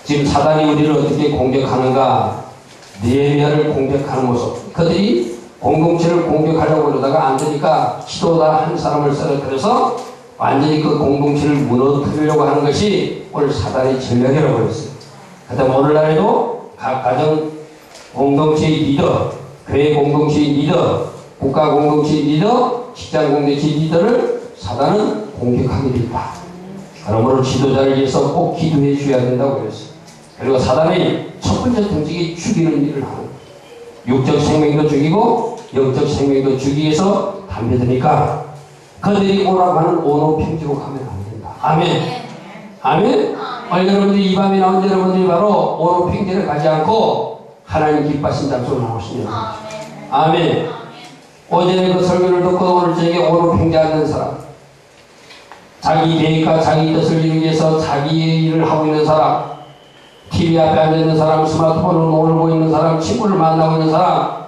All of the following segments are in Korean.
지금 사단이 우리를 어떻게 공격하는가? 느헤미야를 공격하는 모습. 그들이 공동체를 공격하려고 그러다가 안 되니까 기도다 한 사람을 쓰러뜨려서 완전히 그 공동체를 무너뜨리려고 하는 것이 오늘 사단의 전략이라고 했어요. 그다음 오늘날에도 각 가정 공동체의 리더, 교회 공동체의 리더, 국가 공동체의 리더, 직장 공동체의 리더를 사단은 공격하게 된다. 그러므로 지도자를 위해서 꼭 기도해 줘야 된다고 그랬어요. 그리고 사단의 첫 번째 동직이 죽이는 일을 하는 거예요. 육적 생명도 죽이고 영적 생명도 죽이기 위해서 담배드니까 그들이 오라고 하는 오노평지로 가면 안 된다. 아멘. 아멘. 오늘 여러분들이 이 밤에 나온 여러분들이 바로 오노평지를 가지 않고 하나님 기뻐하신 장소로 나오시면 아멘. 어제 그 설교를 듣고 오늘 저녁에 오노평지 앉는 사람, 자기 계획과 자기 뜻을 이루기 위해서 자기 일을 하고 있는 사람, TV 앞에 앉아있는 사람, 스마트폰을 놀고 있는 사람, 친구를 만나고 있는 사람,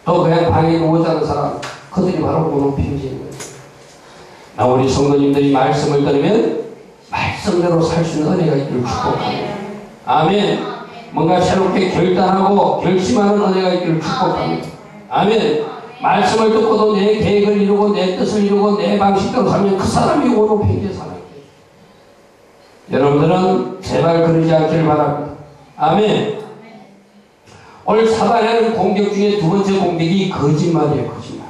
또 그냥 방에 누워 자는 사람, 그들이 바로 오노평지인 거예요. 나 우리 성도님들이 말씀을 들으면 말씀대로 살 수 있는 은혜가 있기를 축복합니다. 아멘. 뭔가 새롭게 결단하고 결심하는 은혜가 있기를 축복합니다. 아멘. 말씀을 듣고도 내 계획을 이루고 내 뜻을 이루고 내 방식대로 살면 그 사람이 오노평지에 사는 거예요. 여러분들은 제발 그러지 않기를 바랍니다. 아멘. 오늘 사단이 하는 공격 중에 두 번째 공격이 거짓말이에요. 거짓말.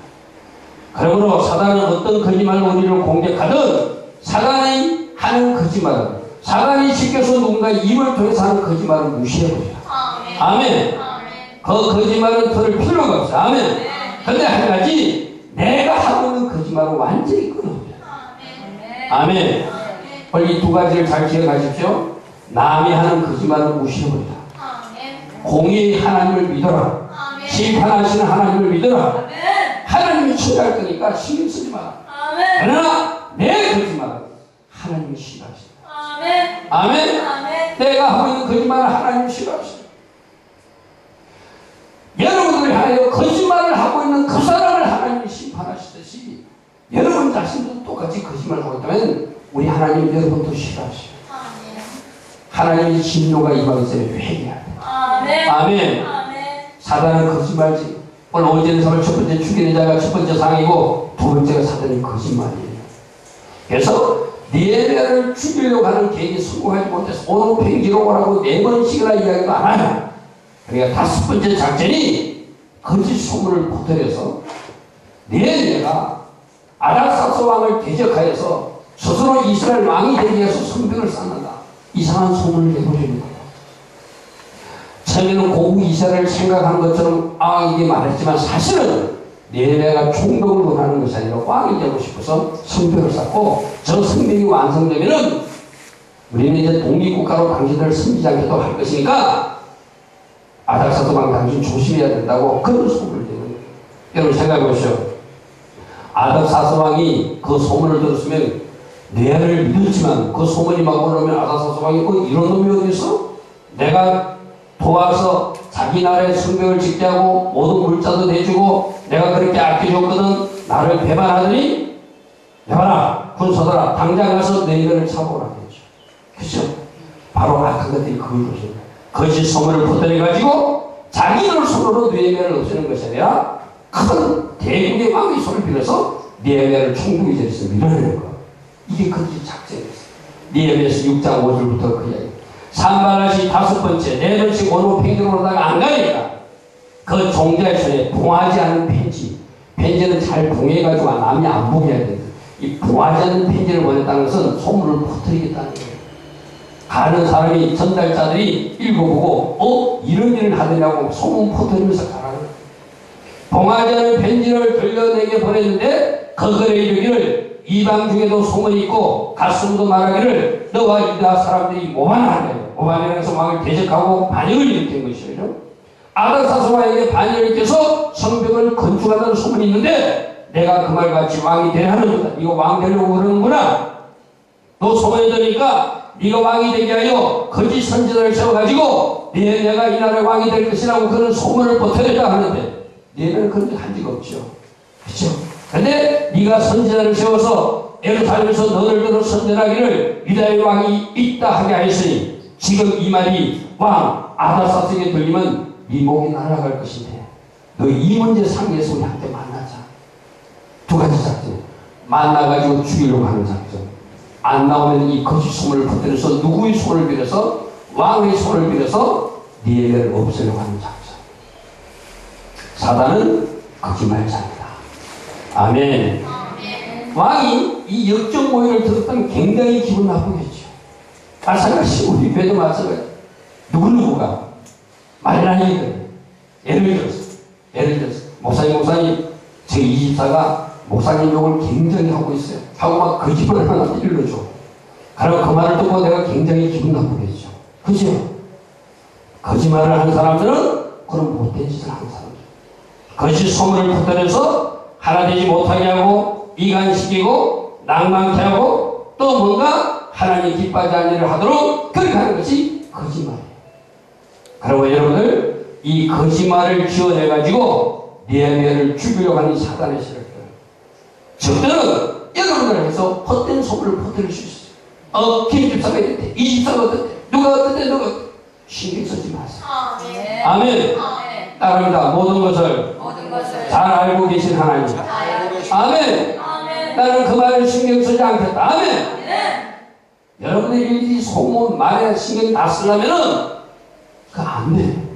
그러므로 사단은 어떤 거짓말로 우리를 공격하든 사단이 하는 거짓말은 사단이 시켜서 누군가 입을 통해서 하는 거짓말을 무시해버려요. 아멘. 그 거짓말은 들을 필요가 없어요. 아멘. 근데 한 가지 내가 하고 있는 거짓말은 완전히 끊어버려요. 아멘. 오늘 이 두 가지를 잘 기억하십시오. 남이 하는 거짓말을 무시해버리라. 공의의 하나님을 믿어라. 심판하시는 하나님을 믿어라. 하나님이 처리할 거니까 신경 쓰지 마라. 그러나 내 거짓말은 하나님이 싫어하시다. 아멘. 내가 하고 있는 거짓말을 하나님이 싫어하시다. 여러분들이 하여 거짓말을 하고 있는 그 사람을 하나님이 심판하시듯이 여러분 자신도 똑같이 거짓말을 하고 있다면 우리 하나님 여러분도 싫어하시오. 하나님의 진노가 임하기 전에 회개해야 돼. 아멘. 사단은 거짓말지. 오늘 어제는 첫 번째 죽이는 자가 첫 번째 상이고 두 번째가 사단이 거짓말이에요. 그래서 느헤미야를 죽이려고 하는 계획이 성공하지 못해서 오노평지로 오라고 4번씩이나 이야기도 안 하냐. 그러니까 다섯 번째 작전이 거짓 소문을 퍼뜨려서 느헤미야가 아닥사스 왕을 대적하여서 스스로 이스라엘 왕이 되기 위해서 성벽을 쌓는다. 이상한 소문을 내버립니다. 처음에는 고국 이스라엘을 생각하는 것처럼 이게 말했지만 사실은 느헤미야가 총독을 원하는 것이 아니라 왕이 되고 싶어서 성벽을 쌓고 저 성벽이 완성되면은 우리는 이제 독립국가로 당신들을 섬기지 않게도 할 것이니까 아닥사스 왕 당신 조심해야 된다고 그런 소문을 내는 거예요. 여러분 생각해 보시오. 아닥사스 왕이 그 소문을 들었으면 느헤미야를 믿었지만 그 소문이 막 올라오면 아닥사스 왕이 이런 놈이 어디 있어? 내가 도와서 자기 나라의 성벽을 짓게 하고 모든 물자도 내주고 내가 그렇게 아껴줬거든. 나를 배반하더니 해봐라 군사들아 당장 가서 느헤미야를 잡아오라 그랬죠. 그죠? 바로 악한 것들이 그것입니다. 거짓 소문을 퍼뜨려가지고 자기들 손으로 느헤미야를 없애는 것이 아니라 큰 대국의 왕의 손을 빌어서 느헤미야를 총독이 되어서 밀어내는 거. 이게 거짓 작전이었어요. 느헤미야서 6장 5절부터 그 이야기. 산발라시 다섯 번째, 4번씩 오노평지로 오다가 안 가니까 그 종자의 손에 봉하지 않은 편지. 편지는 잘 봉해가지고 남이 안 보게 해야 된다. 이 봉하지 않은 편지를 보냈다는 것은 소문을 퍼뜨리겠다는 거예요. 가는 사람이 전달자들이 읽어보고 이런 일을 하더냐고 소문 퍼뜨리면서 가라는 거예요. 봉하지 않은 편지를 돌려내게 보냈는데 그 글에 이르기를 이방 중에도 소문이 있고 가슴도 말하기를 너와 유다 사람들이 모반하네. 모반에서 왕을 대적하고 반역을 일으킨 것이죠. 아닥사스 왕에게 반역을 일으켜서 성벽을 건축한다는 소문이 있는데 내가 그 말같이 왕이 되려 하는 거다. 이거 왕 되려고 그러는구나. 너 소문이 되니까 네가 왕이 되게 하여 거짓 선지자를 세워가지고 내가 이 나라의 왕이 될 것이라고 그런 소문을 퍼뜨렸다 하는데 너는 그런 일 한 적 없죠. 그렇죠? 근데 네가 선지자를 세워서 예루살렘에서 너를 들어 선전하기를 유다의 왕이 있다 하게 하였으니 지금 이 말이 왕 아다사스에게 들리면 네 목이 날아갈 것인데 너 이 문제 상의해서 우리한테 만나자. 두 가지 작전. 만나가지고 죽이려고 하는 작전. 안 나오면 이 거짓 소문을 퍼뜨려서 누구의 손을 빌어서 왕의 손을 빌어서 니에미아를 없애려고 하는 작전. 사단은 거짓말자입니다. 아멘. 왕이 이 역적 모의를 들었던 굉장히 기분 나쁘겠죠. 마찬가지 우리 배도 마찬가지. 누구누구가 말라이들 예를 들어서 목사님 제 24가 목사님 욕을 굉장히 하고 있어요. 하고 막 거짓말을 하나 일러줘. 그럼 그 말을 듣고 내가 굉장히 기분 나쁘겠죠. 그죠? 거짓말을 하는 사람들은 그런 못된 짓을 하는 사람들. 거짓 소문을 퍼뜨려서 하나 되지 못하게 하고 이간시키고 낭만케 하고 또 뭔가 하나님 기뻐하지 않는 일을 하도록 그렇게 하는 것이 거짓말이에요. 그리고 여러분들 이 거짓말을 지어내가지고 니에미아를 죽이려고 하는 사단의 세력들. 적들은 여러분들 해서 헛된 소문을 퍼뜨릴 수 있어요. 김 집사가 이랬대. 이 집사가 어땠대. 누가 어땠대. 누가 신경 쓰지 마세요. 아멘. 따릅니다. 모든 것을 잘 알고 계신 하나님. 아멘. 나는 그 말을 신경 쓰지 않겠다. 아멘. 여러분들이 이 소문 말에 신경 다 쓰려면은 그거 안 돼.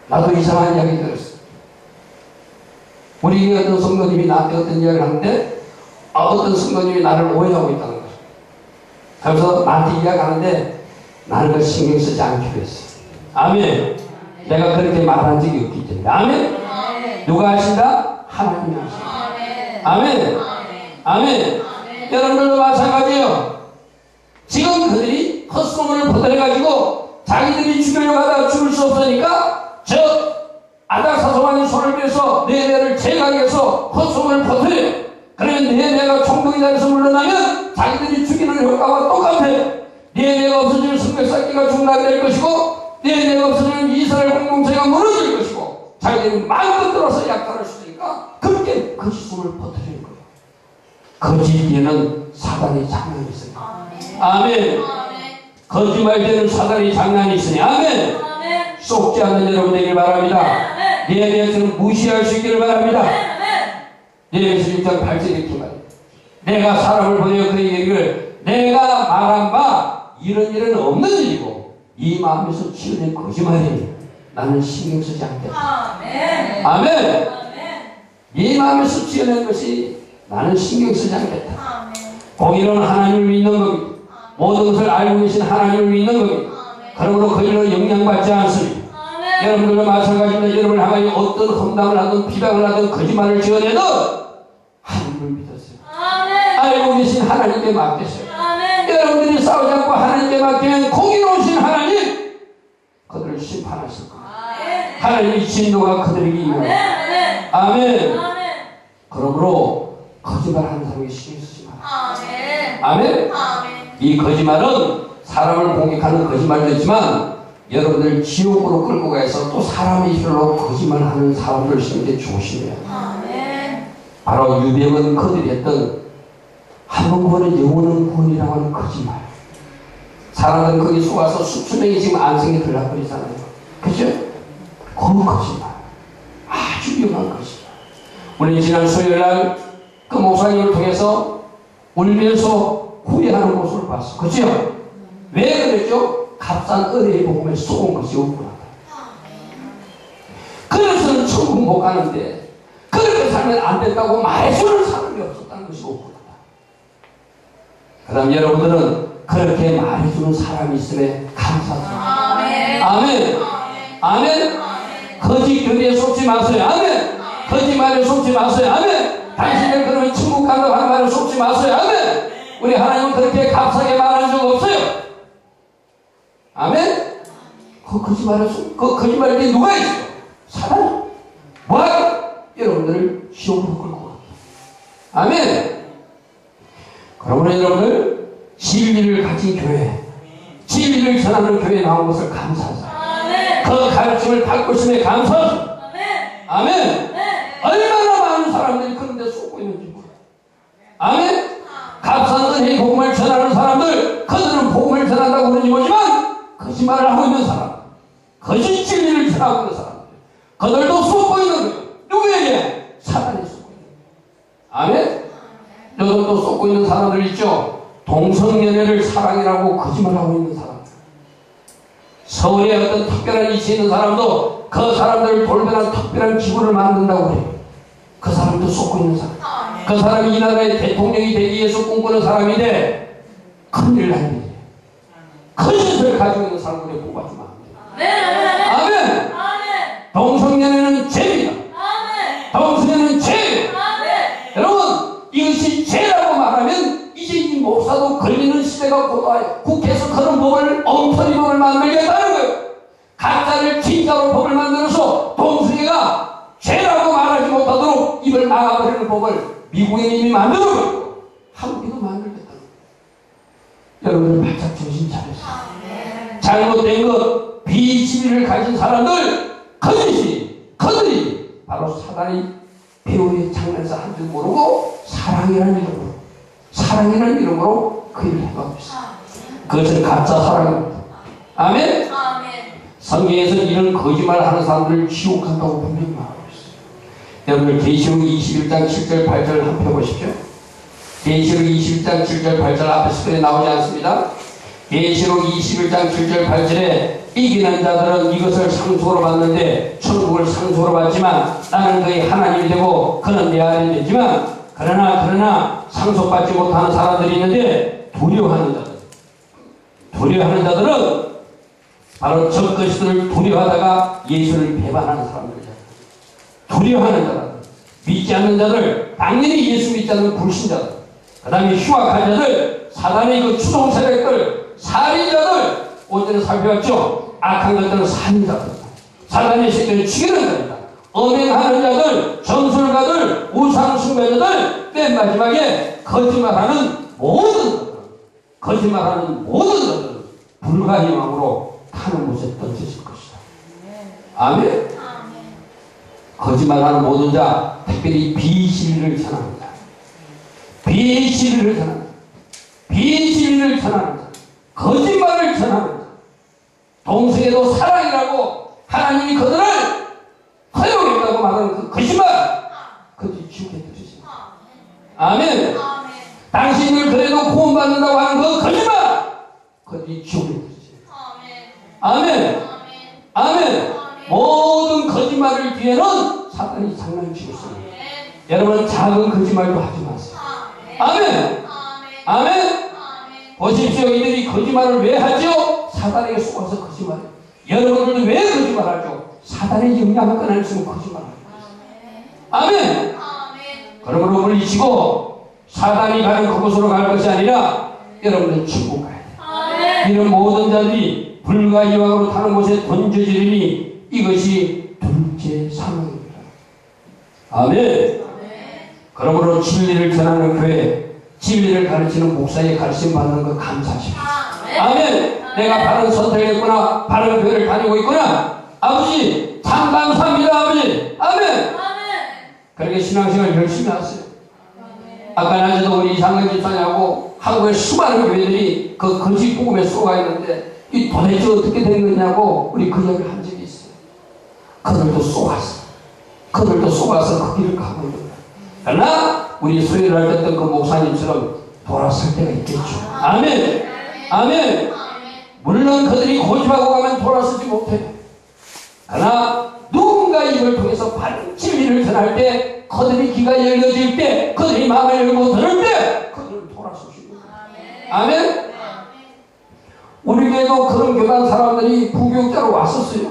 나도 이상한 이야기 들었어. 우리 어떤 성도님이 나한테 어떤 이야기를 하는데 어떤 성도님이 나를 오해하고 있다는 거죠. 그래서 나한테 이야기하는데 나는 그걸 신경 쓰지 않기로 했어. 아멘. 내가 그렇게 말한 적이 없기 때문에. 아멘. 누가 하신다? 하나님이 하신다. 아멘. 아멘. 여러분들도 마찬가지예요. 지금 그들이 헛소문을 퍼뜨려가지고 자기들이 죽이려고 하다가 죽을 수 없으니까 저 아닥사소왕의 손을 빌어서 니에미아를 제거해서 헛소문을 퍼뜨려. 그러면 니에미아가 총독이 되어서 물러나면 자기들이 죽이는 효과와 똑같아. 니에미아가 없어지면 성벽쌓기가 중단이 될 것이고 니에미아가 없어지면 이스라엘 공동체가 무너질 것이고 자기들이 마음껏 들어서 약탈할 수 있으니까 그렇게 거짓 소문을 퍼뜨리는 거예요. 거짓에는 사단의 장난이 있어요. 아멘. 거짓말되는 사단의 장난이 있으니 아멘. 속지 않는 여러분 되길 바랍니다. 니에미아처럼 무시할 수 있기를 바랍니다. 니에미아 1장 8절 이렇게 말해요. 내가 사람을 보내어 그의 얘기를 내가 말한 바 이런 일은 없는 일이고 이 마음에서 지어낸 거짓말이니 나는 신경 쓰지 않겠다. 아멘. 이 마음에서 지어낸 것이 나는 신경 쓰지 않겠다. 공의로는 하나님을 믿는 겁니다. 모든 것을 알고 계신 하나님을 믿는 겁니다. 그러므로 그 일로 영향받지 않습니다. 여러분들과 마찬가지입니다. 여러분을 향하여 어떤 험담을 하든 비방을 하든 거짓말을 지어내든 하나님을 믿었어요. 알고 계신 하나님께 맡겼어요. 여러분들이 싸우지 않고 하나님께 맡기면 공의로우신 하나님 그들을 심판하실 겁니다. 하나님의 진노가 그들에게 임합니다. 아멘. 그러므로 거짓말하는 사람에게 신경 쓰지 마라. 아멘. 이 거짓말은 사람을 공격하는 거짓말도 있지만 여러분들 지옥으로 끌고 가서 또 사람의 힘으로 거짓말하는 사람들 있는데 조심해야 돼요. 바로 유대원 그들이 했던 한 번 구원은 영원한 구원이라고 하는 거짓말. 사람들은 거기 속아서 수천 명이 지금 안성에 들락거리잖아요. 그죠? 그 거짓말. 아주 위험한 거짓말. 우리 지난 수요일날 그 목사님을 통해서 울면서 후회하는 모습을 봤어. 그죠? 왜 그랬죠? 값싼 은혜의 복음에 쏘은 것이 없구나. 그래서는 천국 못 가는데 그렇게 살면 안 된다고 말해주는 사람이 없었다는 것이 없구나. 그 다음 여러분들은 그렇게 말해주는 사람이 있음에 감사합니다. 아멘. 아멘. 거짓 교리에 속지 마세요. 아멘. 거짓말에 속지 마세요. 아멘. 당신들 그러면 천국 간다고 하는 말에 속지 마세요. 아멘. 우리 하나님은 그렇게 값싸게 말한 적 없어요. 아멘? 그 거짓말에 대해 누가 있어? 사단. 뭐하게? 여러분들을 지옥으로 끌고 가. 아멘? 그러므로 여러분들 진리를 가진 교회, 진리를 전하는 교회에 나온 것을 감사하자. 그 가르침을 받고 있음에 감사하자. 아멘? 얼마나 많은 사람들이 그런 데 쏟고 있는지 몰라. 아멘? 값싼 은혜의 복음을 전하는 사람들, 그들은 복음을 전한다고 그런지 모르지만 거짓말을 하고 있는 사람, 거짓 진리를 전하고 있는 사람, 그들도 쏟고 있는 거예요. 누구에게? 사단이 쏟고 있는 거예요. 아멘? 여러분도 쏟고 있는 사람들 있죠? 동성연애를 사랑이라고 거짓말하고 있는 사람들. 서울에 어떤 특별한 위치에 있는 사람도 그 사람들을 돌변한 특별한 기구를 만든다고 그래요. 그 사람도 쏟고 있는 사람. 그 사람이 이 나라의 대통령이 되기 위해서 꿈꾸는 사람인데 큰일 날 일이에요. 거짓을 가지고 있는 사람들에 뽑아주면 안 돼요. 아멘. 동성연애는 죄입니다. 동성연애는 죄예요. 여러분, 이것이 죄라고 말하면 이제 이 목사도 걸리는 시대가 곧 와요. 국회에서 그런 법을, 엉터리 법을 만들겠다는 거예요. 가짜를 진짜로 법을 만들어서 동성애가 죄라고 말하지 못하도록 입을 막아버리는 법을 미국에 이미 만들어버리고 한국에도 만들겠다는 거예요. 여러분들 바짝 정신 차려서 잘못된 것, 비지비를 가진 사람들, 그들이 바로 사단이 배우의 장난에서 한 줄 모르고 사랑이라는 이름으로 그 일을 해가고 있어요. 그것은 가짜 사랑입니다. 아멘? 성경에서 이런 거짓말을 하는 사람들을 지옥한다고 분명히 말하고 있어요. 여러분들 계시록 21장 7절 8절 한번 펴보십시오. 계시록 21장 7절 8절 앞에 스크린에 나오지 않습니다. 계시록 21장 7절 8절에 이기는 자들은 이것을 상속으로 받는데 천국을 상속으로 받지만 나는 그의 하나님이 되고 그는 내 아들이 되지만 그러나 상속받지 못하는 사람들이 있는데 두려워하는 자들은 바로 저 것들을 두려워하다가 예수를 배반하는 사람들이죠. 두려워하는 자들, 믿지 않는 자들, 당연히 예수 믿지 않는 불신자들, 그 다음에 흉악한 자들, 사단의 그 추종 세력들, 살인자들, 오전에 살펴봤죠. 악한 것들은 살인자들, 사단의 새끼를 죽이는 자입니다. 엄행하는 자들, 전술가들, 우상숭배자들, 맨 마지막에 거짓말하는 모든 자들은 불과 희망으로 타는 곳에 던져질 것이다. 아멘. 거짓말하는 모든 자, 특별히 비진리를 전합니다. 비진리를 전하는 자, 거짓말을 전하는 자, 동성애도 사랑이라고 하나님이 그들을 허용했다고 말하는 그 거짓말, 그들이 지옥에 들으십니다. 아멘. 당신들 그래도 구원받는다고 하는 그 거짓말, 그들이 지옥에 들으십니다. 아멘. 모든 거짓말을 뒤에는 사단이 장난치고 있습니다. 여러분, 작은 거짓말도 하지 마세요. 아멘. 보십시오. 이들이 거짓말을 왜 하죠? 사단에게 속아서 거짓말해요. 여러분들도 왜 거짓말하죠? 사단의 영향을 끊을 수 있는 거짓말을 하고 있어요. 아멘. 그러므로 물리치고 사단이 가는 그곳으로 갈 것이 아니라 여러분들 천국 가야 돼요. 이런 모든 자들이 불과 이왕으로 타는 곳에 던져지리니 이것이 둘째 사망입니다. 아멘. 그러므로 진리를 전하는 교회, 진리를 가르치는 목사의 가르침 받는 거 감사하십시오. 아멘. 내가 바른 선택을 했구나, 바른 교회를 다니고 있구나. 아버지 참 감사합니다. 아버지. 아멘. 그렇게 신앙생활 열심히 하세요. 아까 낮에도 우리 이상근 집사님하고 한국의 수많은 교회들이 그 거짓 복음에 쏘가 있는데 이 도대체 어떻게 된 거냐고 우리 그 이야기를 한 적이 있어요. 그들도 쏘가서 그 길을 가고 있는 거예요. 그러나 우리 소리를 할 때 했던 그 목사님처럼 돌아설 때가 있겠죠. 아멘. 물론 그들이 고집하고 가면 돌아서지 못해요. 그러나 누군가 이걸 통해서 바른 진리를 전할 때, 그들이 귀가 열려질 때, 그들이 마음을 열고 들을 때 그들은 돌아서시고. 아멘. 우리 교회도 그런 교단 사람들이 부교육자로 왔었어요.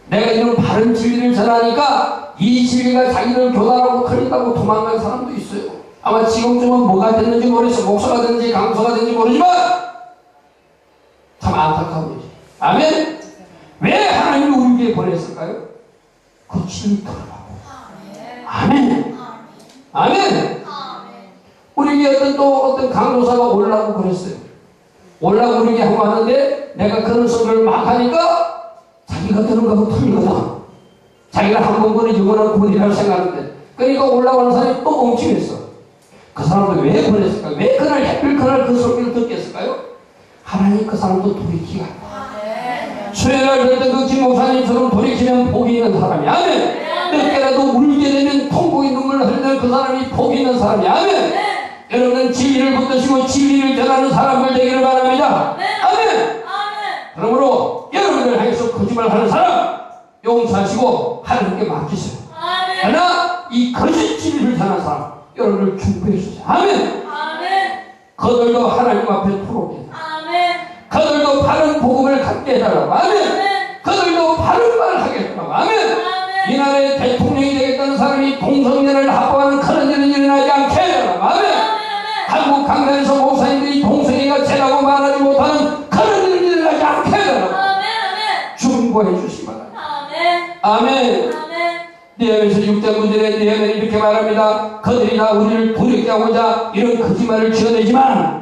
내가 이런 바른 진리를 전하니까 이 진리가 자기를 교단하고 틀린다고 도망간 사람도 있어요. 아마 지금쯤은 뭐가 됐는지 모르겠어요. 목사가 됐는지 강사가 됐는지 모르지만 참 안타까워요. 아멘. 왜 하나님이 우리 교회에 보냈을까요? 그 진리 들으라고. 아멘. 우리 교회 어떤 강도사가 올라고 그랬어요. 올라고 우리 교회 한번 왔는데 내가 그런 소리를 막 하니까 자기가 들은 거하고 틀리거든. 자기가 한 번 보는 영원한 구원이라고 생각하는데, 그러니까 올라가는 사람이 또 엉침했어. 그 사람들 왜 보냈을까요? 왜 그날 햇빛 그날 그 소리를 듣게 했을까요? 하나님 그 사람도 돌이키가 수혜를 들던 그 김 목사님처럼 돌이키면 복이 있는 사람이 아멘. 몇 개라도 울게 되면 통곡의 눈물을 흘리는 그 사람이 복이 있는 사람이 아멘. 여러분은 진리를 붙드시고 진리를 전하는 사람들 되기를 바랍니다. 아멘. 그러므로 여러분들 향해서 거짓말하는 사람 용서하시고 하나님께 맡기세요. 그러나 이 거짓 진리를 전하는 사람 여러분을 중보해 주세요. 아멘. 그들도 하나님 앞에 토록해요. 그들도 바른 복음을 갖게 해달라고. 아멘. 그들도 바른 말을 하게 해달라고. 아멘. 이 나라의 대통령이 되겠다는 사람이 동성애를 합법하는 그런 일은 일어나지 않게 해달라고. 아멘. 한국 강단에서 목사님들이 동성애가 죄라고 말하지 못하는 그런 일은 일어나지 않게 해달라고. 중보해 주시기 바랍니다. 아멘. 느헤미야서 6장 9절에 느헤미야는 이렇게 말합니다. 그들이 다 우리를 두렵게 하고자 이런 거짓말을 지어내지만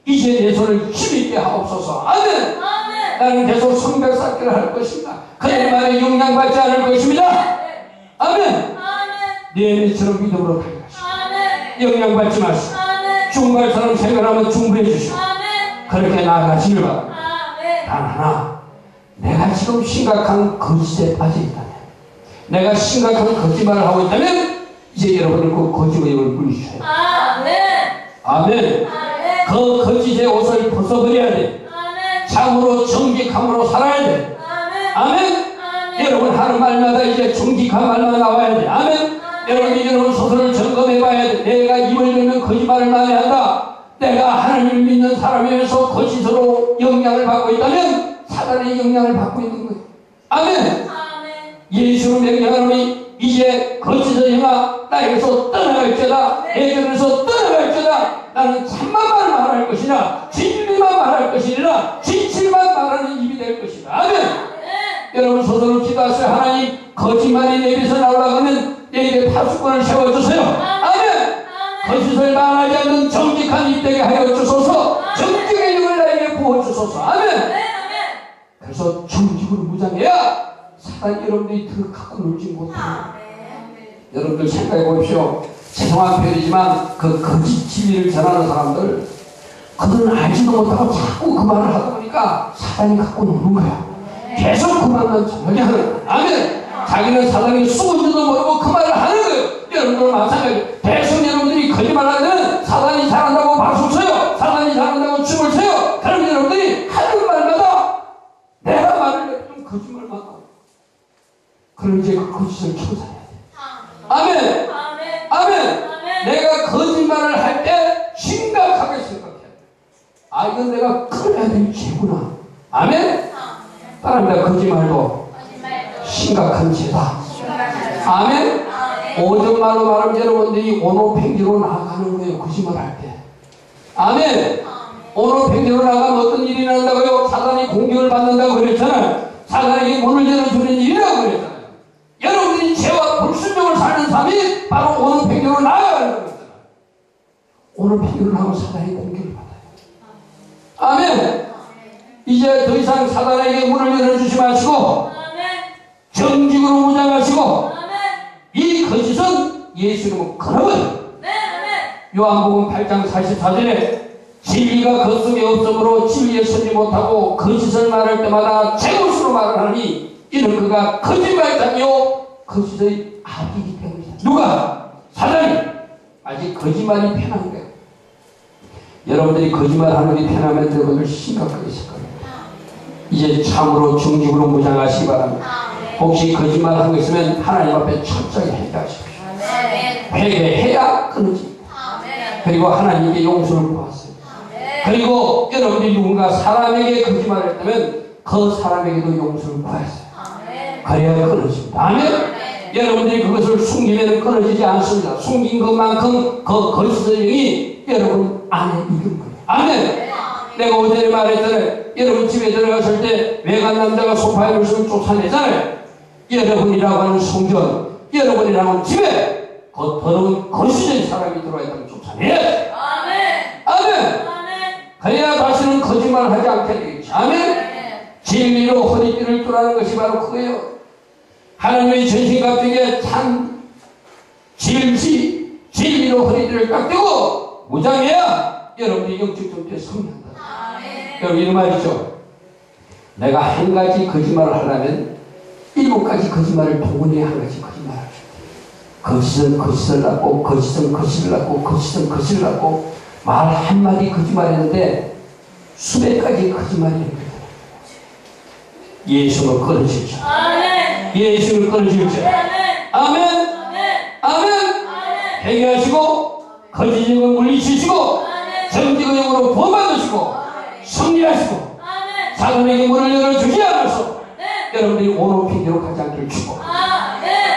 이제 내 손을 힘있게 하옵소서. 아멘. 나는 계속 성벽 쌓기를 할 것입니다. 그들 말에 영향받지 않을 것입니다. 아멘. 느헤미야처럼 믿음으로 달려가시고 영향받지 마시고 중발처럼 생각하면 중보해 주시고 그렇게 나아가시길 바랍니다. 단 하나, 내가 지금 심각한 거짓에 빠져 있다면, 내가 심각한 거짓말을 하고 있다면 이제 여러분들 그 거짓의 힘을 물리셔야 돼요. 아멘. 그 거짓의 옷을 벗어버려야 돼. 참으로 정직함으로 살아야 돼. 아멘. 여러분 하는 말마다 이제 정직한 말만 나와야 돼. 아멘. 여러분 스스로를 점검해 봐야 돼. 내가 입을 열면 거짓말을 많이 한다. 내가 하나님을 믿는 사람이면서 거짓으로 영향을 받고 있다면 사단의 영향을 받고 있는 거예요. 아멘. 예수로 명령하노니 이제 거짓의 영아 나에게서 떠나갈지어다. 내 곁에서 떠나갈지어다. 나는 참만만 말할 것이나 진리만 말할 것이니라. 진실만 말하는 입이 될 것이다. 아멘. 여러분 스스로 기도하세요. 하나님 거짓말이 내 입에서 나오려고 하면 내 입에 파수꾼을 세워주세요. 아멘. 거짓을 말하지 않는 정직한 입 되게 하여 주소서. 정직의 영을 나에게 부어주소서. 아멘. 그래서 정직으로 무장해야 사단 여러분들이 더 갖고 놀지 못해요. 여러분들 생각해 보십시오. 죄송한 표현이지만 그 거짓 진리를 전하는 사람들, 그들은 알지도 못하고 자꾸 그 말을 하다 보니까 사단이 갖고 노는 거야. 계속 그 말만 전하게 하는 거야. 아멘. 자기는 사단이 쏘지도 모르고 그 말을 하는 거예요. 여러분들 마찬가지예요. 대선 여러분들이 거짓말하면 사단이 잘한다고 박수 쳐요. 사단이 잘한다고 춤을 춰요. 그럼 여러분들이 하는 말마다 내가 말을 해도 거짓말만 하고, 그럼 이제 그 거짓을 청산해야 돼. 아멘. 아멘. 내가 거짓말을 할 때 심각하게 생각해야 돼. 아, 이건 내가 끊어야 될 죄구나. 아멘. 따라합니다. 거짓말도 심각한 죄다. 아멘. 오전말로 말하면 여러분들이 오노팽기로 나아가는 거예요. 거짓말 할 때. 아멘. 오노팽기로 나가면 어떤 일이 난다고요? 사단이 공격을 받는다고 그랬잖아요. 사단에게 문을 열어주는 일이라고 그랬잖아요. 여러분들이 죄와 불순종을 사는 삶이 바로 오노팽기로 나아가는 거잖아요. 오노팽기로 나가면 사단이 공격을 받아요. 아멘. 이제 더 이상 사단에게 문을 열어주지 마시고 정직으로 무장하시고 이 거짓은 예수 이름으로 끊어버려. 요한복음 8장 44절에 진리가 그 속에 없으므로 진리에 서지 못하고 거짓을 말할 때마다 제 것으로 말을 하니 이는 그가 거짓말장이요 거짓의 아기이기 때문이다. 누가? 사단이. 아직 거짓말이 편한 거야. 여러분들이 거짓말하는 게 편하면 여러분들 심각하게 있을 겁니다. 이제 참으로 정직으로 무장하시기 바랍니다. 혹시 거짓말하는 거 있으면 하나님 앞에 철저히 회개하십시오. 회개해야 끊어집니다. 그리고 하나님께 용서를 구하세요. 그리고 여러분들이 누군가 사람에게 거짓말을 했다면 그 사람에게도 용서를 구하세요. 그래야 끊어집니다. 아멘. 여러분들이 그것을 숨기면 끊어지지 않습니다. 숨긴 것만큼 그 거짓의 영이 여러분 안에 있는 거예요. 아멘. 내가 어제 말했잖아요. 여러분 집에 들어갔을 때 외간 남자가 소파에 누워서 쫓아내잖아요. 여러분이라고 하는 성전, 여러분이라고 하는 집에 그 더러운 거짓의 사람이 들어와 있다면 쫓아내야 돼. 아멘. 그래야 다시는 거짓말을 하지 않게 되겠지. 아멘. 진리로 허리띠를 뚫라는 것이 바로 그거예요. 하나님의 전신갑주에 참 진리로 허리띠를 딱 떼고 무장해야 여러분이 영적 정죄에 승리한다. 여러분 이런 말이죠. 내가 한 가지 거짓말을 하려면 7가지 거짓말을 동원해 한 가지 거짓말을 하죠. 거짓은 거짓을 낳고 거짓은 거짓을 낳고 거짓은 거짓을 낳고 말 한마디 거짓말했는데 수백 가지 거짓말이 있는 거예요. 예수를 끊으십시오. 예수를 끊으십시오. 아멘. 아멘. 회개하시고 거짓을 물리치시고 정직의 영으로 구원받으시고 승리하시고 사단에게 문을 열어주지 않아서 여러분들이 오노피디로 가지 않기를 축복.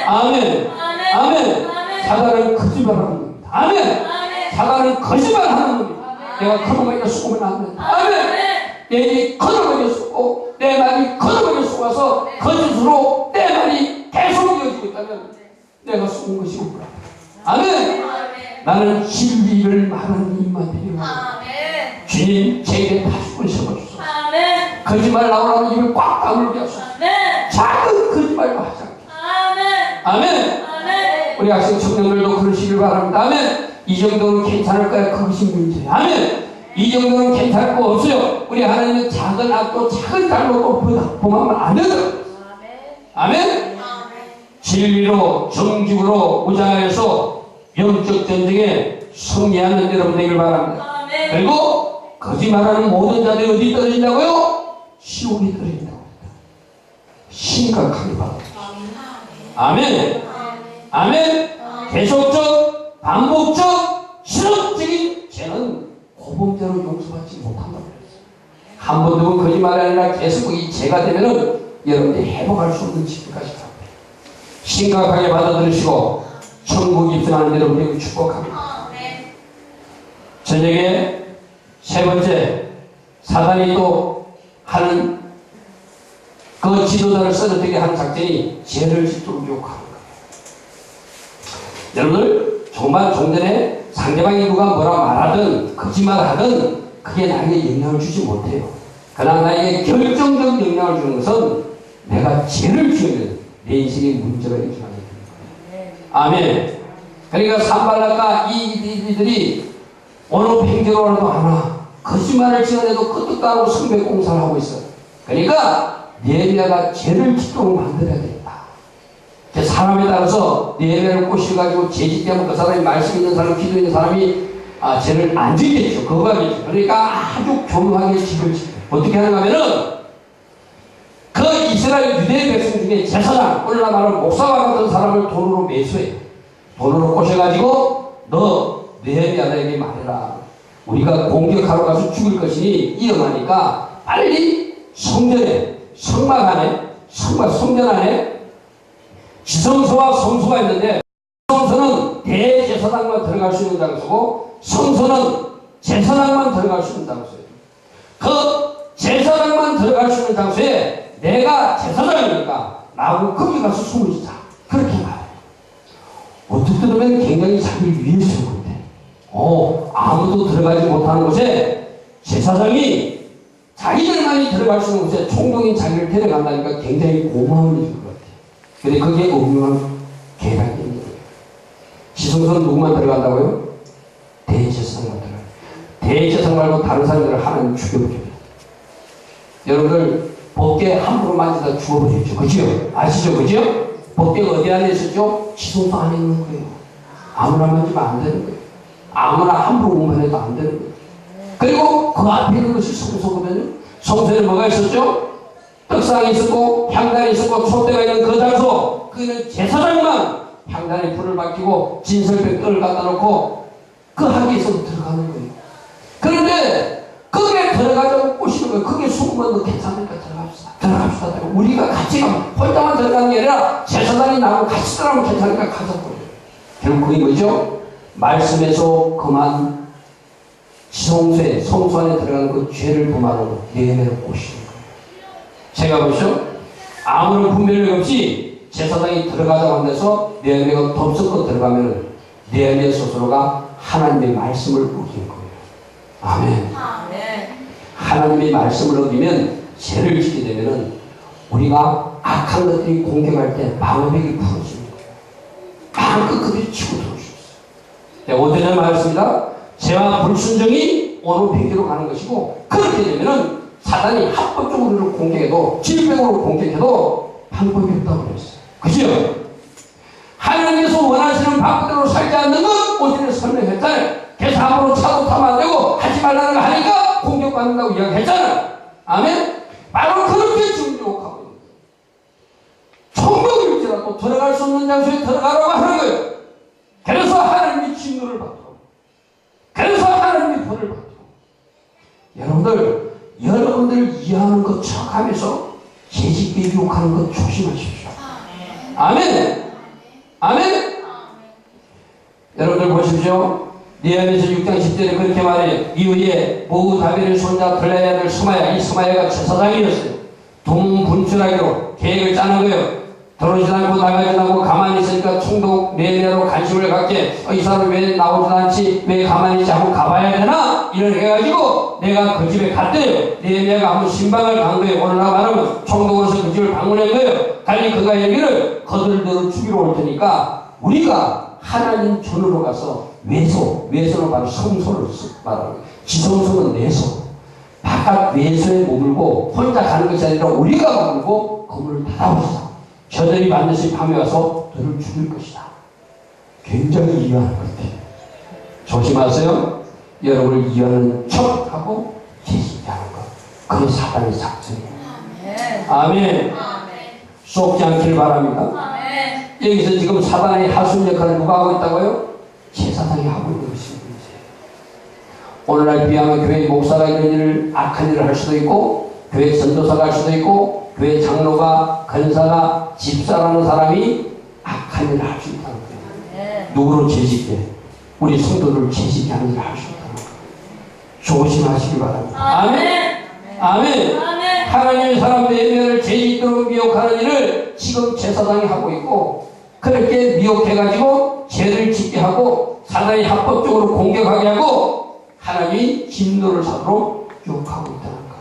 아멘. 아멘. 사단은 거짓말하는 겁니다. 아멘. 사단은 거짓말하는 겁니다. 내가 커너머니가 속으면 안 된다. 아멘. 내 입이 커너머니가 속고 내 말이 커너머니가 속아서 거짓으로 내 말이 계속 이어지고 있다면 내가 속은 것이 없구나. 아멘. 나는 진리를 말하는 입만 필요하다. 주님 제게 다시 번 세워주소서. 거짓말 나오라면 입을 꽉 다물게 하소서. 작은 거짓말도 하지 않게. 아멘. 우리 학생 청년들도 그러시길 바랍니다. 아멘. 이 정도는 괜찮을 거야. 그것이 문제야. 아멘. 이 정도는 괜찮을 거 없어요. 우리 하나님은 작은 악도 작은 잘못도 범하면 안 된다. 아멘. 진리로 정직으로 무장하여서 영적 전쟁에 승리하는 여러분 되길 바랍니다. 그리고 거짓말하는 모든 자들이 어디 떨어진다고요? 시온이 떨어진다고 합니다. 심각하게 바랍니다. 아멘. 아멘. 계속적 반복적 실험적인 죄는 고범죄로 용서받지 못한다고 그랬어요. 한 번, 두 번 거짓말이 아니라 계속 이 죄가 되면은 여러분들이 회복할 수 없는 지경까지 갑니다. 심각하게 받아들이시고 천국 입성하는 여러분들을 축복합니다. 저녁에 세 번째 사단이 또 하는 그 지도자를 쓰러뜨리게 하는 작전이 죄를 짓도록 유혹하는 거예요. 여러분들 정말 좀 전에 상대방이 누가 뭐라 말하든 거짓말하든 그게 나에게 영향을 주지 못해요. 그러나 나에게 결정적 영향을 주는 것은 내가 죄를 지으면 내 인생에 문제가 일어나게 되는 거예요. 아멘. 그러니까 산발락과 이들이 어느 팽개로라도 하나 거짓말을 지어내도 끄떡도 안 하고 성벽 공사를 하고 있어요. 그러니까 네헤미야가 죄를 짓도록 만들어야 된다. 사람에 따라서 네헤미야를 꼬셔가지고 죄 짓게 하면 그 사람이 말씀 있는 사람, 기도 있는 사람이 죄를 안 짓겠죠. 거부하겠죠. 그러니까 아주 교묘하게 죄를 짓고 어떻게 하는가 하면은 그 이스라엘 유대 백성 중에 제사장, 오늘날 말하면 목사와 같은 사람을 돈으로 매수해요. 돈으로 꼬셔가지고 너 네헤미야에게 말해라. 우리가 공격하러 가서 죽을 것이니 위험하니까 빨리 성전에 성막 안에 성전 안에 지성소와 성소가 있는데 성소는 대제사장만 들어갈 수 있는 장소고 성소는 제사장만 들어갈 수 있는 장소예요. 그 제사장만 들어갈 수 있는 장소에 내가 제사장이니까 나하고 거기 가서 숨을 쉬자. 그렇게 말해요. 어떻게 보면 굉장히 자기를 위해서 그런데 아무도 들어가지 못하는 곳에 제사장이 자기들만이 들어갈 수 있는 곳에 총독인 자기를 데려간다니까 굉장히 고마운 일인 것 같아요. 근데 그게 엄중한 계략인 거예요. 지성소는 누구만 들어간다고요? 대제사장만 들어가요. 대제사장 말고 다른 사람들을 하나님 죽여버립니다. 여러분들 법궤 함부로 만지다 죽어버리죠. 그죠? 아시죠? 그죠? 법궤가 어디 안에 있었죠? 지성소 안에 있는 거예요. 아무나 만지면 안 되는 거예요. 아무나 함부로 운반해도 안 되는 거예요. 그리고 그 앞에 있는 것이 성소거든요. 성소에는 뭐가 있었죠? 떡상이 있었고 향단이 있었고 촛대가 있는 그 장소, 그는 제사장만 향단에 불을 밝히고 진설병 떡을 갖다 놓고 그 하기에서 들어가는 거예요. 그런데 거기에 들어가자고 꼬시는 거예요. 그게 숨으면 너 괜찮으니까 들어갑시다. 들어갑시다. 우리가 같이 가면 혼자만 들어가는 게 아니라 제사장이 나하고 같이 들어가면 괜찮으니까 가자고. 결국 그게 뭐죠? 말씀에서 그만 지성소에 성소 안에 들어가는 그 죄를 범하는 네헤미야를 꼬시는 거예요. 제가 보시죠. 아무런 분별력 없이 제사장이 들어가자고 한 데서 네헤미야가 덥석껏 들어가면 네헤미야 스스로가 하나님의 말씀을 어긴 거예요. 아멘. 하나님의 말씀을 어기면 죄를 짓게 되면은 우리가 악한 것들이 공격할 때 방어벽이 풀어지는 거예요. 마음껏 그들이 치고 들어올 수 있어요. 5절에 말했습니다. 죄와 불순종이 어느 팽개로 가는 것이고 그렇게 되면은 사단이 합법적으로 공격해도 질병으로 공격해도 방법이 없다고 그랬어요. 그죠? 하나님께서 원하시는 방법대로 살지 않는 것 오전에 설명했잖아요. 그래서 함부로 차도 타면 안 되고 하지 말라는 거 하니까 공격받는다고 이야기했잖아요. 아멘? 바로 그렇게 지금 유혹하고 있는 거예요. 천국일지라도 들어갈 수 없는 장소에 들어가라고 하는 거예요. 그래서 하나님이 진노를 받고 그래서 하나님이 벌을 받고 여러분들 이해하는 것 척하면서 재직에 유혹하는 것 조심하십시오. 아멘. 아멘. 여러분들 보십시오. 니아미서 6장 10절에 그렇게 말해요. 이후에 모후 다비를 손자 들레의 아들 스마야, 이 스마야가 제사장이었어요. 동분출하기로 계획을 짜는 거예요. 들어오지 않고 나가지 않고 가만히 있으니까 총독 네헤미야로 관심을 갖게 이 사람 왜 나오지 않지? 왜 가만히 있지? 한번 가봐야 되나? 이런 해가지고 내가 그 집에 갔대요. 네헤미야가 한번 신방을 간 거예요. 오늘 나 말하면 총독으로서 그 집을 방문한 거예요. 달리 그가 얘기를 거들들어 죽이러 올 테니까 우리가 하나님 전으로 가서 외소는 바로 성소를 말하는 거예요. 지성소는 내소. 바깥 외소에 머물고 혼자 가는 것이 아니라 우리가 머물고 건물을 닫아보자. 저들이 반드시 밤에 와서 너를 죽일 것이다. 굉장히 이해하는 것 같아요. 조심하세요. 여러분을 이해하는 척하고 제시하는 것. 그게 사단의 작전이에요. 아멘. 속지 않길 바랍니다. 여기서 지금 사단의 하수인 역할을 누가 하고 있다고요? 제사장이 하고 있는 것입니다. 오늘날 비하면 교회 목사가 이런 일을 악한 일을 할 수도 있고 교회 전도사가 할 수도 있고 교회 장로가 권사가 집사라는 사람이 악한 일을 할 수 있다는 거예요. 누구로 재직해? 우리 성도를 재직해 하는 일을 할 수 있다는 거예요. 조심하시기 바랍니다. 아멘. 아멘. 하나님의 사람들의 예면을 재직으로 미혹하는 일을 지금 제사장이 하고 있고 그렇게 미혹해가지고 죄를 짓게 하고 사단이 합법적으로 공격하게 하고 하나님이 진노를 사도록 유혹하고 있다는 거예요.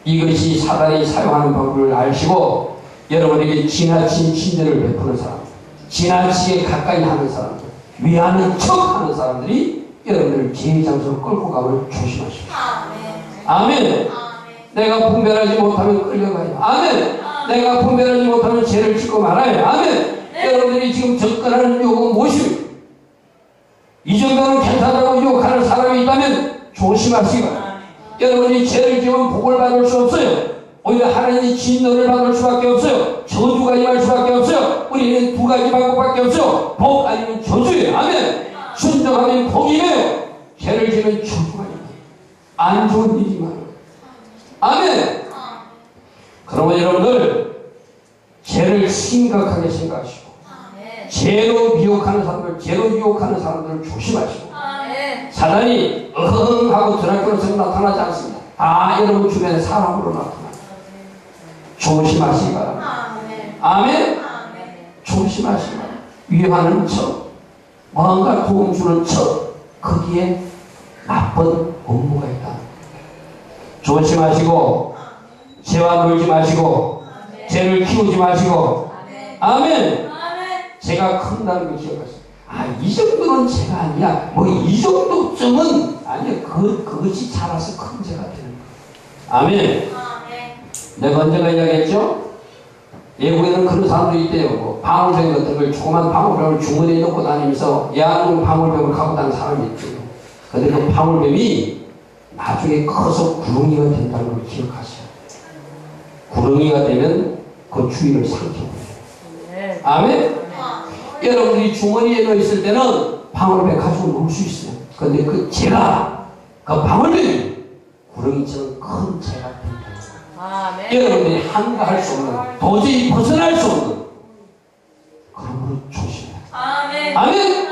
이것이 사단이 사용하는 방법을 아시고 여러분에게 지나친 친절을 베푸는 사람, 지나치게 가까이 하는 사람들, 위하는 척하는 사람들이 여러분들을 죄의 장소로 끌고 가면 조심하십시오. 아멘. 내가 분별하지 못하면 끌려가요. 아멘. 내가 분별하지 못하면 죄를 짓고 말아요. 아멘. 여러분들이 지금 접근하는 유혹은 무엇입니까? 이 정도는 괜찮다고 유혹하는 사람이 있다면 조심하시기 바랍니다. 여러분이 죄를 지으면 복을 받을 수 없어요. 오히려 하나님이 진노를 받을 수밖에 없어요. 저주가 임할 수밖에 없어요. 우리는 두 가지 방법밖에 없어요. 복 아니면 저주예요. 아멘. 순종하면 복이에요. 죄를 지으면 저주가 임해요. 안 좋은 일이만. 아멘. 그러면 여러분들 죄를 심각하게 생각하시고 죄로 미혹하는 사람들, 죄로 유혹하는 사람들을 조심하시고 사단이 하고 드라큘라처럼 나타나지 않습니다. 다 여러분 주변에 사람으로 나타나요. 조심하시기 바랍니다. 아멘. 조심하시기 바랍니다. 위하는 척, 뭔가 도움 주는 척, 거기에 나쁜 업무가 있다. 조심하시고 죄와 놀지 마시고 죄를 키우지 마시고 아멘. 제가 큰다는 걸 기억하세요. 이 정도는 죄가 아니야. 이 정도쯤은 아니야. 그것이 자라서 큰 죄가 되는 거예요. 아멘. 내가 언제가 이야기했죠? 외국에는 그런 사람들이 있대요. 방울뱀 같은 걸 조그만 방울뱀을 주머니에 넣고 다니면서 야한 방울뱀을 갖고 다니는 사람이 있대요. 근데 그 방울뱀이 나중에 커서 구렁이가 된다는 걸 기억하세요. 구렁이가 되면 그 주위를 삼켜버려요. 아멘? 여러분들이 주머니에 넣어있을 때는 방울뱀 가지고 놀 수 있어요. 근데 그 죄가, 그 방울뱀이 구렁이처럼 큰 죄가 된다. 여러분들이 한가할 수 없는, 도저히 벗어날 수 없는 그런 걸 조심해야 돼요. 아멘?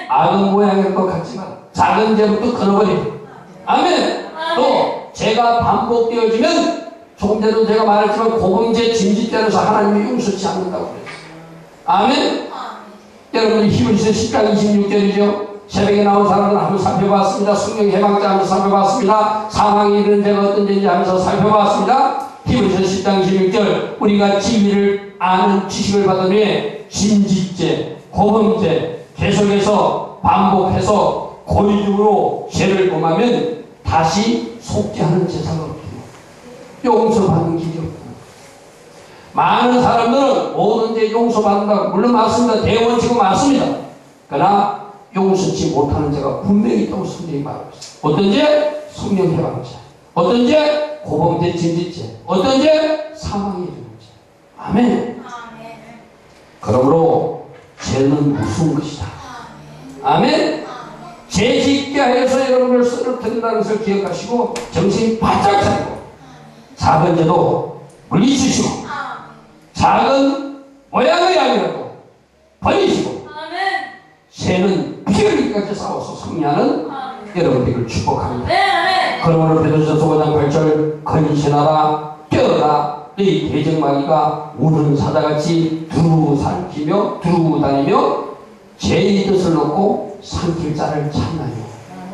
악은 모양일 것 같지만 작은 죄부터 끊어버리고 아멘. 또 죄가 반복되어지면 조금 전에도 제가 말했지만 고범죄 짐짓대로서 하나님이 용서치 않는다고 그랬어요. 아멘. 여러분이 히브리서 10장 26절이죠. 새벽에 나온 사람들은 한번 살펴봤습니다. 성령 해방자 하면서 살펴봤습니다. 사망이 이르는 데가 어떤 데인지 하면서 살펴봤습니다. 히브리서 10장 26절 우리가 진리를 아는 지식을 받은 후에 짐짓죄, 고범죄 계속해서 반복해서 고의적으로 죄를 범하면 다시 속죄하는 제사가 없고 용서받는 길이 없고 많은 사람들은 모든 죄 용서받는다고 물론 맞습니다. 대원칙은 맞습니다. 그러나 용서치 못하는 죄가 분명히 있다고 성경이 말하고 있어요. 어떤 죄? 성령 해방죄. 어떤 죄? 고범죄, 진지죄. 어떤 죄? 사망에 이르는 죄. 아멘. 그러므로 죄는 무서운 것이다. 아멘. 죄 짓게 하여서 여러분을 쓰러뜨린다는 것을 기억하시고 정신이 바짝 차리고 작은 죄도 물리치시고 작은 모양의 약이라도 버리시고 죄는 피 흘리기까지 싸워서 승리하는 여러분들을 축복합니다. 그러므로 베드로전서 5장 8절 건신하라 깨어라 너희 대적마귀가 우는 사자같이 두루 삼키며 두루 다니며 죄의 뜻을 놓고 삼킬 자를 찾나요.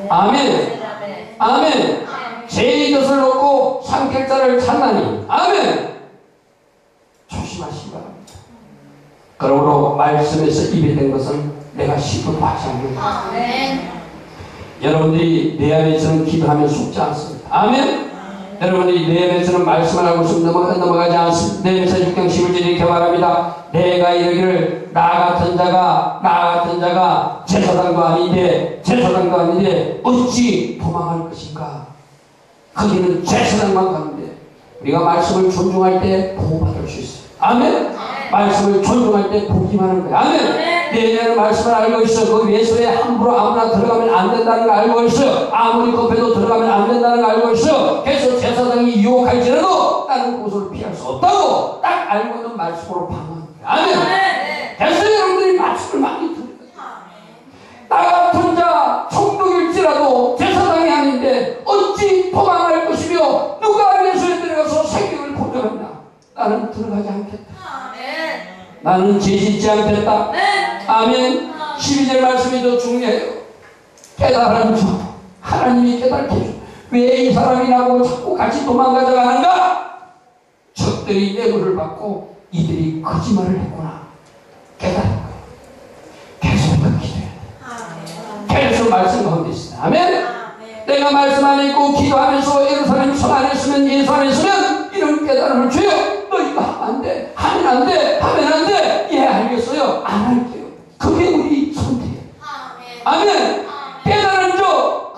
아멘. 아멘. 죄의 뜻을 놓고 삼킬 자를 찾나니. 아멘. 조심하시기 바랍니다. 그러므로 말씀에서 입에 된 것은 내가 시도도 하지 않는다. 여러분들이 내 안에서는 기도하면 속지 않습니다. 아멘. 여러분들이 내 안에서는 말씀을 하고 있으면 넘어가지 않습니다. 내 안에서 6장 11절에 이렇게 말합니다. 내가 이르기를 나 같은 자가 제사장도 아닌데 어찌 도망할 것인가. 거기는 제사장만 가는데 우리가 말씀을 존중할 때 보호받을 수 있어요. 아멘. 말씀을 존중할 때 보기만 하는 거예요. 아멘. 내 안에는 말씀을 알고 있어. 그 외소에 함부로 아무나 들어가면 안 된다는 걸 알고 있어. 아무리 급해도 들어가면 안 된다는 걸 알고 있어. 그래서 제사장이 유혹할지라도 다른 곳으로 피할 수 없다고 딱 알고 있는 말씀으로 방어하는 거예요. 아멘. 그래서 여러분들이 말씀을 많이 들어요. 나 같은 자 총독일지라도 제사장이 아닌데 어찌 도망할 것이며 누가 외소에 들어가서 생명을 보존하냐. 나는 들어가지 않겠다. 나는 죄짓지 않겠다. 아멘. 12절 말씀이 더 중요해요. 깨달은 자 하나님이 깨닫게 해줘. 왜 이 사람이 나보고 자꾸 같이 도망가자 하는가? 적들이 예물을 받고 이들이 거짓말을 했구나. 깨달은 거예요. 계속 기도해야 돼. 계속 말씀 가운데 있어요. 아멘. 내가 말씀 안에 있고 기도하면서 예루살렘 성 안에 있으면 예수 안에 있으면 이런 깨달음을 줘요. 너 이거 하면 안 돼. 하면 안 돼. 하면 안 돼. 예 알겠어요. 안 할게요. 그게 우리 선택이에요. 아멘. 깨달은 자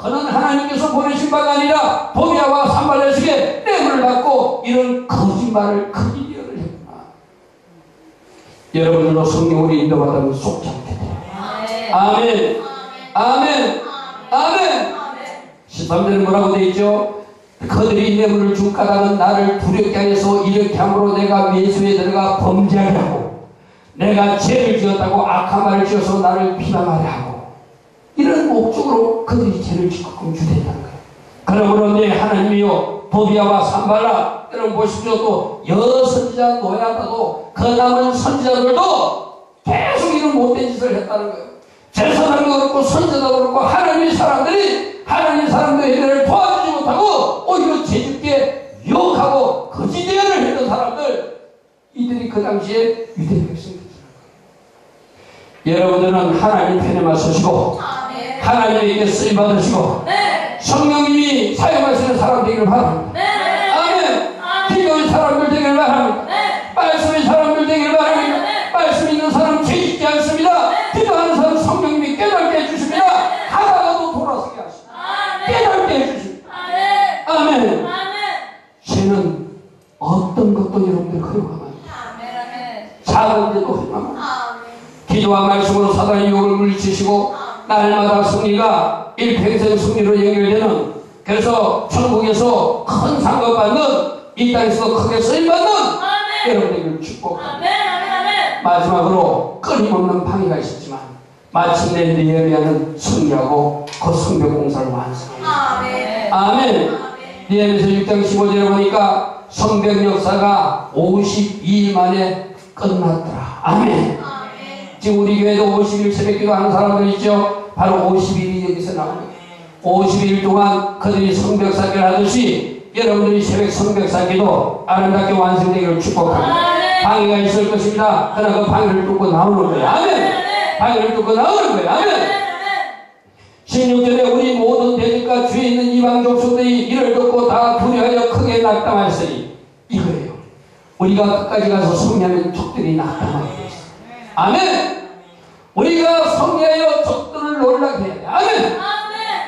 그는 하나님께서 보내신 바가 아니라 도비아와 산발렛에게 뇌물을 받고 이런 거짓말을 거짓말을 했구나. 여러분들도 성령으로 인도받으면 속지 않게 돼요. 아멘. 아멘. 아멘. 13절은 뭐라고 되어 있죠? 그들이 뇌물을 준 까닭은 나를 두렵게 하여서 이렇게 함으로 내가 매수에 들어가 범죄하게 하고 내가 죄를 지었다고 악한 말을 지어서 나를 비방하게 하고 이런 목적으로 그들이 죄를 짓고 주대했다는 거예요. 그러므로 내 하나님이요 도비아와 산발라 여러분 보십시오. 또 여선지자 노예하다도 그 남은 선지자들도 계속 이런 못된 짓을 했다는 거예요. 제사장도 그렇고 선지자도 그렇고 하나님의 사람들의 예배를 도와주지 못하고 오히려 죄짓게 유혹하고 거짓 예언을 했던 사람들 이들이 그 당시에 유대 백성들이라는 거예요. 여러분들은 하나님 편에만 서시고 하나님에게 쓰임 받으시고 성령님이 사용하시는 사람 되기를 바랍니다. 아멘. 기도의 사람들 되기를 바랍니다. 말씀의 사람들 되기를 바랍니다. 말씀 있는 사람 죄짓지 않습니다. 기도하는 사람 성령님이 깨닫게 해주십니다. 하다가도 돌아서게 하십니다. 깨닫게 해주십니다. 아멘. 죄는 어떤 것도 여러분들 허용하면 작은 데도 허용하면 기도와 말씀으로 사단의 유혹을 물리치시고 날마다 승리가 일평생 승리로 연결되는 그래서 천국에서 큰 상급 받는 이 땅에서도 크게 쓰임받는 여러분들을 축복합니다. 마지막으로 끊임없는 방해가 있었지만 마침내 느헤미야는 승리하고 그 성벽 공사를 완성합니다. 아멘. 느헤미야서 6장 15절에 보니까 성벽 역사가 52일 만에 끝났더라. 아멘. 지금 우리 교회도 50일 새벽기도 하는 사람들 있죠. 바로 50일이 여기서 나옵니다. 50일 동안 그들이 성벽 쌓기를 하듯이 여러분들이 새벽 성벽 쌓기도 아름답게 완성되기를 축복합니다. 방해가 있을 것입니다. 그러나 그 방해를 뚫고 나오는 거예요. 아멘. 방해를 뚫고 나오는 거예요. 아멘. 16절에 우리 모든 대적과 주위에 있는 이방 족속들이 이를 듣고 다 두려워하여 크게 낙담하였으니 이거예요. 우리가 끝까지 가서 승리하면 적들이 낙담하게 되었어. 아멘. 우리가 승리하여 적들을 놀라게 해야 돼. 아멘.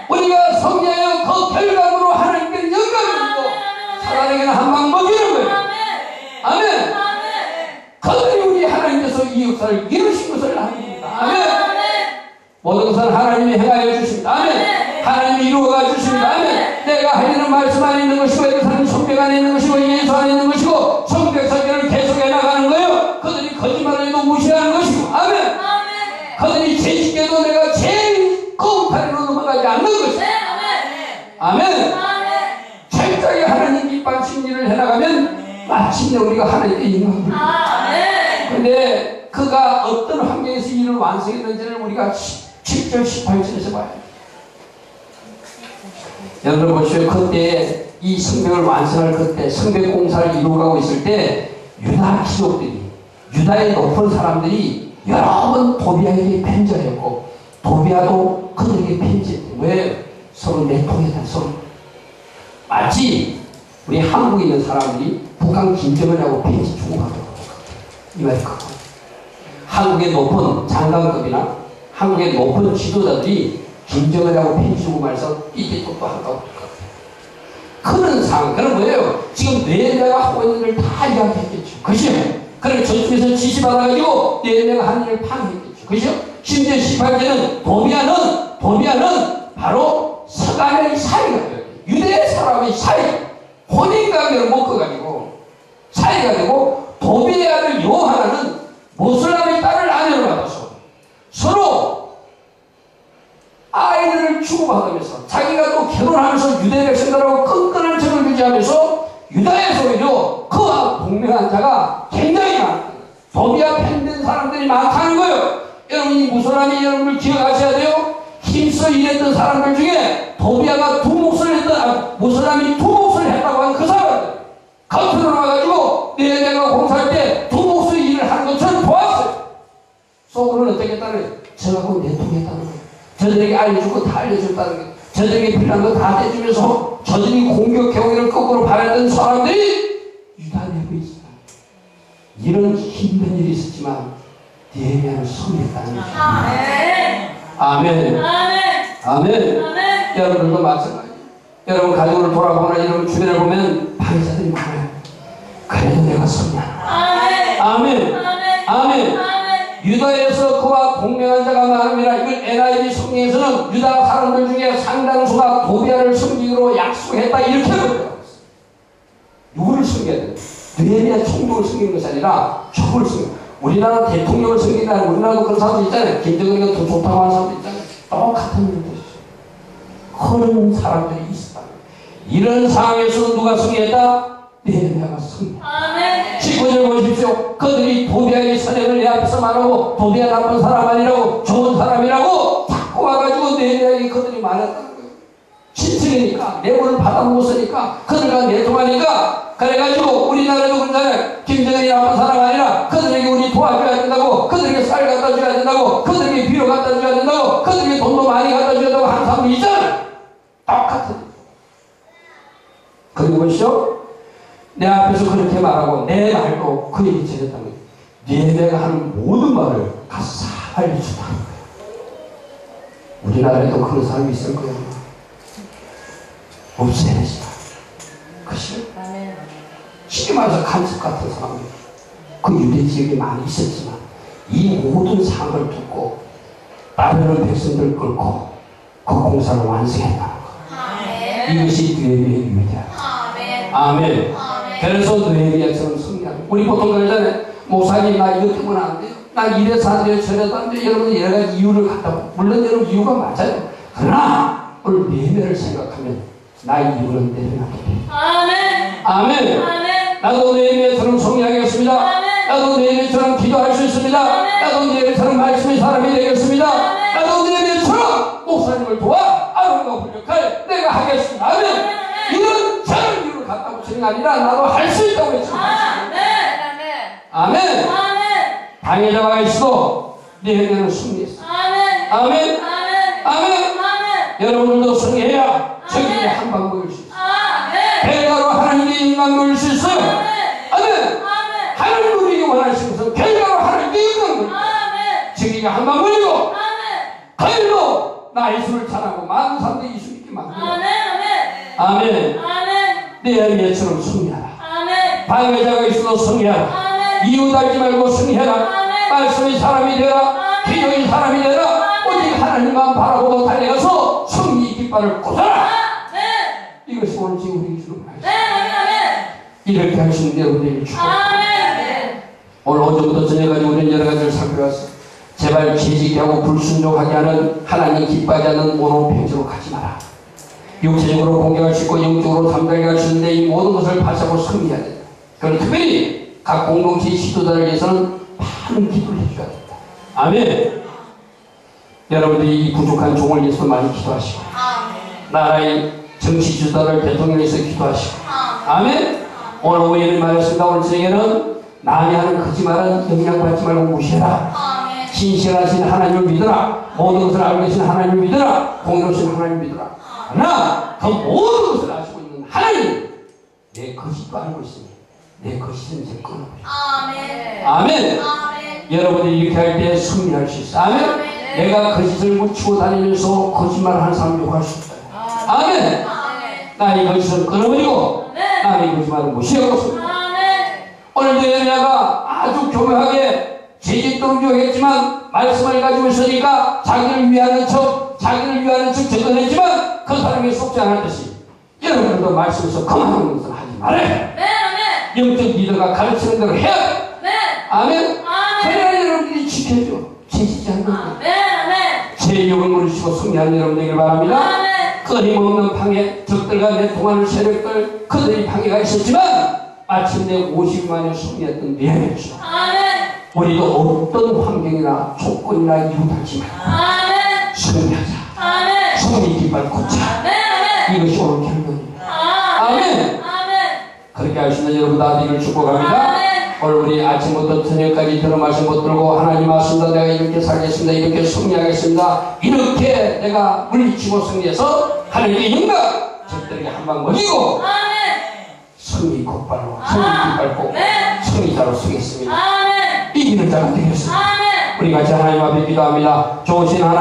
우리가 승리하여 그 결과물로 하나님께 영광을 주고 사단에게는 한 방 먹이는 거예요. 아멘. 그들이 우리 하나님께서 이 역사를 이루신 것을 합니다. 아멘. 모든 것은 하나님이 행하여 주십니다. 아멘. 하나님이 이루어가 주십니다. 아멘. 내가 하려는 말씀 안에 있는 것이고 예루살렘 성벽 안에 있는 것이고 예수 안에 있는 것이고 성벽 설교를 계속해 나가는 거예요. 그들이 거짓말을 해도 무시하는 것이고 아멘. 그들이 죄짓게도 내가 제일 거룩하리로 넘어가지 않는 것이고 아멘. 철저히 하나님 기뻐하신 일을 해나가면 마침내 우리가 하나님께 영광을 그런데 그가 어떤 환경에서 일을 완성했는지를 우리가 7절 18절에서 봐요. 여러분 보시오. 그때 이 성벽을 완성할 그때 성벽 공사를 이루어가고 있을 때 유다 귀족들이 유다의 높은 사람들이 여러 번 도비아에게 편지했고 도비아도 그들에게 편지했대요. 왜? 서로 내통했다. 서로 마치 우리 한국에 있는 사람들이 북한 김정은하고 편지 주고받는 이 말이 크고 한국의 높은 장관급이나 한국의 높은 지도자들이 김정은하고 편지 주고 말해서 이게 또 한다고 그런 상황. 그런 뭐예요? 지금 내가 하고 있는 걸 다 이야기했겠죠. 그죠? 그럼 저쪽에서 지시받아가지고 내가 한 일을 방해했겠죠. 그죠? 심지어 18절은 도비아는 바로 서간의 사이가 돼요. 유대 사람의 사이. 혼인관계를 묶어가지고 사이가 되고 도비의 아들 요하나는 모슬람의 딸을 아내로 받아서 서로 아이들을 주고받으면서 자기가 또 결혼하면서 유대 백성들하고 끈끈한 정을 유지하면서 유다에서 오히려 그와 동맹한 자가 굉장히 많아요. 도비아 편된 사람들이 많다는 거예요. 여러분이 무슬람이 여러분을 기억하셔야 돼요. 힘써 일했던 사람들 중에 도비아가 두 몫을 했던 무슬람이 두 몫을 했다고 하는 그 사람들 겉으로 나와가지고 내가 공사할 때 두 몫의 일을 하는 것처럼 보았어요. 속으로는 어떻게 했다는 저하고 내통했다는 거예요. 저들에게 알려주고 다 알려줬다는 거예요. 저들에게 필요한 거 다 해주면서 저들이 공격해오기를 거꾸로 바랬던 사람들이 유다 내부에 있어요. 이런 힘든 일이 있었지만 예배하는 성했다는 거예요. 아멘. 아멘. 여러분들도 마찬가지예요. 여러분 가족을 돌아보거나 여러분 주변을 보면 방해자들이 많아요. 그래도 내가 성리한다. 아멘. 아멘. 유다에서 그와 동맹한 자가 많음이라. 이걸 NIV 성경에서는 유다 사람들 중에 상당수가 도비아를 섬기기로 약속했다 이렇게 보여요. 누구를 섬겨야 돼요? 느헤미야 총독을 섬기는 것이 아니라 적을 섬겨. 우리나라 대통령을 섬긴다는 우리나라도 그런 사람도 있잖아요. 김정은이가 더 좋다고 하는 사람도 있잖아요. 똑같은 일이죠. 그런 사람들이 있었다. 이런 상황에서 누가 승리했다? 느헤미야가 승리. 19절 보십시오. 그들이 도비아의 선행을 내 앞에서 말하고 도비아 나쁜 사람 아니라고 좋은 사람이라고 자꾸 와가지고 느헤미야에게 그들이 말했다는 거예요. 신승이니까 내부를 받아먹었으니까 그들과 내통하니까 그래가지고 우리나라도 그러잖아요. 김정은이 나쁜 사람 아니라 그들에게 우리 도와줘야 된다고, 그들에게 쌀 갖다 줘야 된다고, 그들에게 비료 갖다 줘야 된다고, 그들에게 돈도 많이 갖다 줘야 된다고 하는 사람도 있잖아요. 똑같은. 그리고 보시죠. 내 앞에서 그렇게 말하고 내 말도 그에게 전했다는 거예요. 내가 하는 모든 말을 가서 다 알려준다는 거예요. 우리나라에도 그런 사람이 있을 거예요. 없어야 되지만. 그죠? 쉽게 말해서 간섭 같은 사람들. 그 유대 지역에 많이 있었지만 이 모든 상황을 듣고 따르는 백성들 끌고 그 공사를 완성했다는 거. 이것이 느헤미야의 유대야. 아멘. 그래서 느헤미야처럼 승리하는. 우리 보통 그러잖아요. 목사님 나 이것 때문에 안 돼요. 난 이래서 안 돼요. 저래서 안 돼요. 여러분 여러 가지 이유를 갖다고. 물론 여러분 이유가 맞아요. 그러나 오늘 느헤미야를 생각하면 나의 이유는 내려놓게 돼. 아멘. 아멘. 나도 느헤미야처럼 승리하겠습니다. 나도 느헤미야처럼 기도할 수 있습니다. 나도 느헤미야처럼 말씀의 사람이 되겠습니다. 나도 느헤미야처럼 목사님을 도와 아름다운 훈련할 내가 하겠습니다. 아멘. 이런 저런 이유를 갖다 붙이는 게 아니라 나도 할 수 있다고 했습니다. 아멘. 방해자가 있어도 느헤미야는 승리했어. 아멘. 아멘. 아멘. 여러분들도 승리해야 저기에 한 방 먹을 수 있어요. 결과로 하나님의 인간 먹을 수 있어요. 아멘. 하나님 우리에게 원하시는 것은 결과로 하나님의 인간 먹을 저기가 한 방 먹이고 그들도 나 예수를 찬하고 많은 사람들이 예수 믿게 만들어. 아멘. 네헤미야처럼 승리하라. 방해자가 있어도 승리하라. 이유 달지 말고 승리하라. 말씀의 사람이 되라. 기도의 사람이 되라. 오직 하나님만 바라보고 달려가서 승리 깃발을 꽂아라. 이것이 오늘 지금 우리 주는 말씀. 이렇게 하시는 여러분들이 축복합니다. 오늘 어제부터 저녁까지 우리는 여러 가지를 살펴봤어. 제발 죄짓게 하고 불순종하게 하는 하나님 기뻐하지 않는 오늘 평지로 가지 마라. 육체적으로 공격할 수 있고 영적으로 담당할 수 있는데 이 모든 것을 발사하고 승리해야 된다. 그리고 특별히 각 공동체 지도자를 위해서는 많은 기도를 해줘야 된다. 아멘. 여러분들이 이 부족한 종을 위해서 많이 기도하시고 나라의 정치 지도자를 대통령을 위해서 기도하시고 아멘. 오늘 어머니를 말했습니다. 오늘 저에게는 남이 하는 거짓말은 영향받지 말고 무시해라. 신실하신 하나님을 믿어라. 모든 것을 알고 계신 하나님을 믿어라. 공의로우신 하나님을 믿어라. 그러나 그 모든 것을 아시고 있는 하나님 내 거짓도 알고 있으니 내 거짓은 이제 끊어버려. 아멘. 여러분들이 이렇게 할 때 승리할 수 있어. 아멘. 내가 거짓을 묻히고 다니면서 거짓말을 하는 사람 욕할 수 있다. 아멘. 나의 거짓을 끊어버리고 남의 거짓말을 무시하고 오늘 예레미야가 아주 교묘하게 죄짓도록 유혹했지만 말씀을 가지고 있으니까 자기를 위하는 척 접근했지만 그 사람이 속지 않았듯이 여러분들도 말씀에서 그만하는 것을 하지 말아요. 영적 리더가 가르치는 대로 해야 돼. 아멘. 그래야 여러분들이 지켜줘. 죄짓지 않는 것. 제 욕을 물으시고 승리하는 여러분 되길 바랍니다. 끊임없는 방해, 적들과 내통하는 세력들 그들이 방해가 있었지만 마침내 50만에 승리했던 내면이죠. 우리도 어떤 환경이나 조건이나 이유 달지 말고 승리하자. 승리 깃발 꽂자. 이것이 오늘 결론입니다. 아멘. 그렇게 할 수 있는 여러분 다들 축복합니다. 오늘 우리 아침부터 저녁까지 들은 말씀 붙들고 하나님 맞습니다. 내가 이렇게 살겠습니다. 이렇게 승리하겠습니다. 이렇게 내가 물리치고 승리해서 하나님의 영광 적들에게 한방 먹이고 승리 곧바로 승리 깃발 꽂고 승리자로 쓰겠습니다. 이기는 자가 되겠습니다. 우리 같이 하나님 앞에 기도합니다. 좋으신 하나님